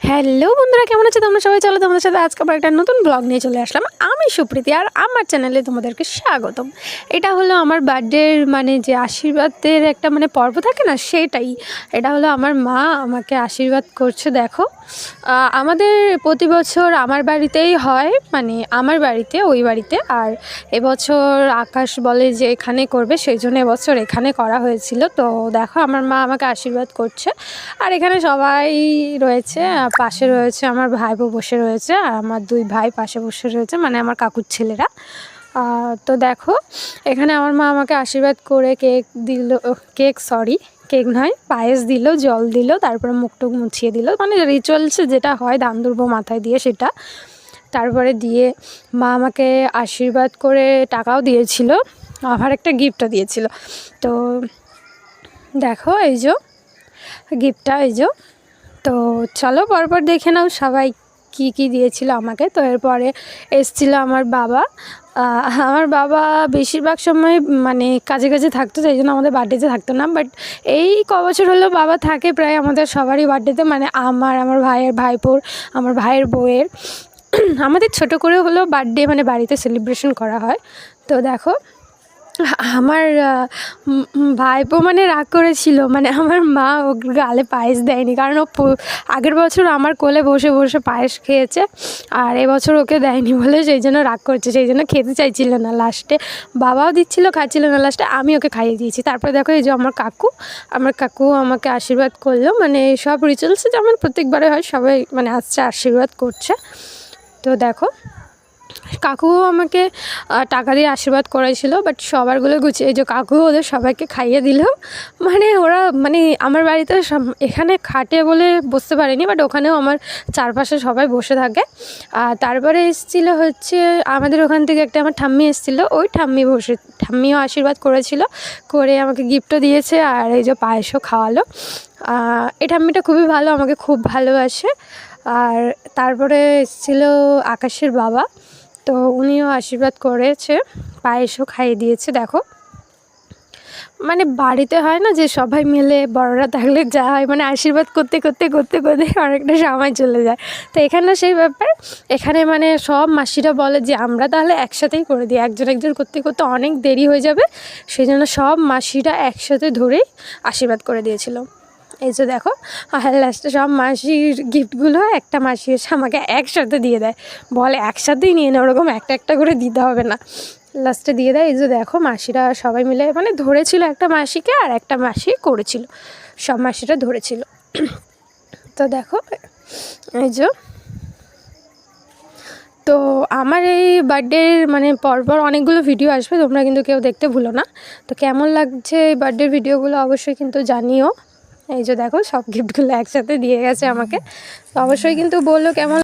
Hello বন্ধুরা, কেমন আছে তোমরা সবাই? চলো তোমাদের সাথে আজকে আবার একটা নতুন ব্লগ নিয়ে চলে আসলাম। আমি সুপ্রীতি, আর আমার চ্যানেলে তোমাদেরকে স্বাগতম। এটা হলো আমার বার্থডের মানে যে আশীর্বাদের একটা মানে পর্ব থাকে না, সেটাই। এটা হলো আমার মা আমাকে আশীর্বাদ করছে। দেখো, আমাদের প্রতি বছর আমার বাড়িতেই হয়, মানে আমার বাড়িতে, ওই বাড়িতে। আর এবছর আকাশ বলে যে এখানে করবে, সেই জন্য এবছর এখানে করা হয়েছিল। তো দেখো, আমার মা আমাকে আশীর্বাদ করছে। আর এখানে সবাই রয়েছে, পাশে রয়েছে আমার ভাইপো বসে রয়েছে, আর আমার দুই ভাই পাশে বসে রয়েছে, মানে আমার কাকুর ছেলেরা। তো দেখো, এখানে আমার মা আমাকে আশীর্বাদ করে কেক দিল, কেক নয়, পায়েস দিল, জল দিল, তারপরে মুখটুক মুছিয়ে দিল, মানে রিচুয়ালসে যেটা হয় ধান দুর্ব মাথায় দিয়ে সেটা। তারপরে দিয়ে মা আমাকে আশীর্বাদ করে টাকাও দিয়েছিল, আবার একটা গিফটও দিয়েছিল। তো দেখো, এই যে গিফটটা, এই যে। তো চলো পরপর দেখে নাও সবাই কি কি দিয়েছিল আমাকে। তো এরপরে এসেছিল আমার বাবা। আমার বাবা বেশিরভাগ সময় মানে কাজে কাজে থাকতো, সেই জন্য আমাদের বার্থডেতে থাকতো না। বাট এই কবছর হলো বাবা থাকে প্রায় আমাদের সবারই বার্থডেতে, মানে আমার ভাইয়ের, ভাইপোর, আমার ভাইয়ের বউয়ের। আমাদের ছোট করে হলেও বার্থডে মানে বাড়িতে সেলিব্রেশন করা হয়। তো দেখো, আমার ভাইপো মানে রাগ করেছিল, মানে আমার মা ও গালে পায়েস দেয়নি, কারণ ও আগের বছর আমার কোলে বসে বসে পায়েস খেয়েছে, আর এবছর ওকে দেয়নি বলে সেই জন্য রাগ করছে, সেই জন্য খেতে চাইছিল না। লাস্টে বাবাও দিচ্ছিল, খাচ্ছিল না, লাস্টে আমি ওকে খাইয়ে দিয়েছি। তারপরে দেখো, এই যে আমার কাকু আমাকে আশীর্বাদ করলো, মানে সব রিচুয়ালসে যেমন প্রত্যেকবারে হয়, সবাই মানে আসছে আশীর্বাদ করছে। তো দেখো, কাকুও আমাকে টাকা দিয়ে আশীর্বাদ করেছিল, বাট সবারগুলো গুছিয়ে, এই যে কাকু ওদের সবাইকে খাইয়ে দিল। মানে ওরা মানে আমার বাড়িতে এখানে খাটে বলে বসতে পারেনি, বাট ওখানেও আমার চারপাশে সবাই বসে থাকে। আর তারপরে এসেছিলো হচ্ছে আমাদের ওখান থেকে একটা আমার ঠাম্মি এসেছিলো, ওই ঠাম্মিও আশীর্বাদ করেছিল, করে আমাকে গিফটও দিয়েছে, আর এই যে পায়েসও খাওয়ালো। এই ঠাম্মিটা খুবই ভালো, আমাকে খুব ভালোবাসে। আর তারপরে এসেছিলো আকাশের বাবা, তো উনিও আশীর্বাদ করেছে, পায়েসও খাইয়ে দিয়েছে। দেখো, মানে বাড়িতে হয় না যে সবাই মিলে বড়রা থাকলে যা হয়, মানে আশীর্বাদ করতে করতে করতে করতে অনেকটা সময় চলে যায়। তো এখানে সেই ব্যাপার, এখানে মানে সব মাসিরা বলে যে আমরা তাহলে একসাথেই করে দিই, একজন করতে করতে অনেক দেরি হয়ে যাবে, সেই জন্য সব মাসিরা একসাথে ধরেই আশীর্বাদ করে দিয়েছিল। এই যে দেখো, আর লাস্টে সব মাসির গিফটগুলো একটা মাসি এসে আমাকে একসাথে দিয়ে দেয়, বলে একসাথেই নিয়ে নেয়, ওরকম একটা একটা করে দিতে হবে না, লাস্টে দিয়ে দেয়। এই যে দেখো, মাসিরা সবাই মিলে মানে ধরেছিল একটা মাসিকে, আর একটা মাসি করেছিল, সব মাসিরা ধরেছিল। তো দেখো, এই যে। তো আমার এই বার্থডের মানে পরপর অনেকগুলো ভিডিও আসবে, তোমরা কিন্তু কেউ দেখতে ভুলো না। তো কেমন লাগছে এই বার্থডের ভিডিওগুলো অবশ্যই কিন্তু জানিও। এই যে দেখো, সব গিফটগুলো একসাথে দিয়ে গেছে আমাকে, তো অবশ্যই কিন্তু বললো কেমন।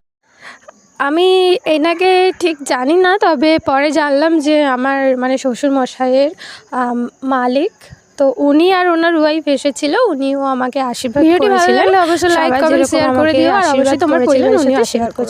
আমি এনাকে ঠিক জানি না, তবে পরে জানলাম যে আমার মানে শ্বশুরমশাইয়ের মালিক। তো উনি আর ওনার ওয়াইফ এসেছিল, উনিও আমাকে আশীর্বাদ করেছিলেন। অবশ্যই লাইক কমেন্ট শেয়ার করে দিও, আর অবশ্যই তোমার পরিবারের সাথে শেয়ার করো।